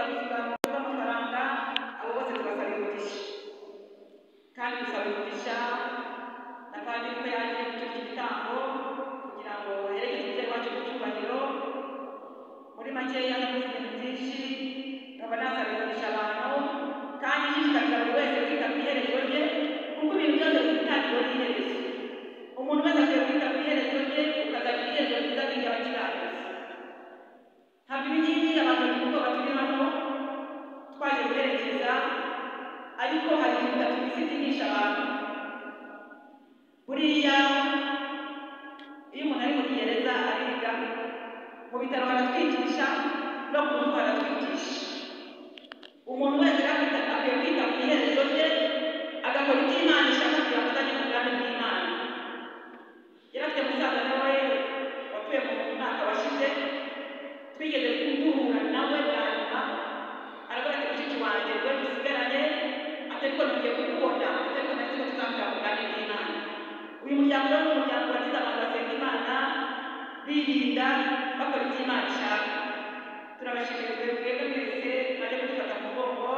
bavuga amafaranga abo bose tubasaba umugisha kandi dusaba umugisha na kandi ko yaje gutuka igitambo kugira ngo aherekeze ibyo wacu mu cyubahiro muri makeya yavuze ibintu byinshi nkaba nasaba umugisha abantu kandi nshishikariza buri wese kwita ku iherezo rye kuko ibintu byose bitangirwa n'iherezo umuntu wese akwiye kwita ku iherezo rye ukazagira iherezo ryiza ry'abakiranutsi ntabwo ibingibi abantu ubwoba turi hano twaje guherekeza ariko hari ibintu bitatu bisitisha abantu buriya iyo umuntu ari muri gereza ariga mu bitaro baratwigisha no ku rugo baratwigisha umuntu wese akwiye kwita ku iherezo rye agakora ibyo Imana ishaka kugira ngo azajye mu bwami bw'Imana yari afite musaza nawe wapfuye mu mwaka washize twigeze guhura nawe bwa nyuma aravuga ati mushiki wanjye we dusigaranye ariko ngiye kukubona ariko nari nzi ko tuzamura mu bwami bw'Imana uyu muryango rero ni umuryango wagize abantu basenga Imana birinda bakora ibyo Imana ishaka turabashimira twebwe mwese mwaje kudufata mu mugongo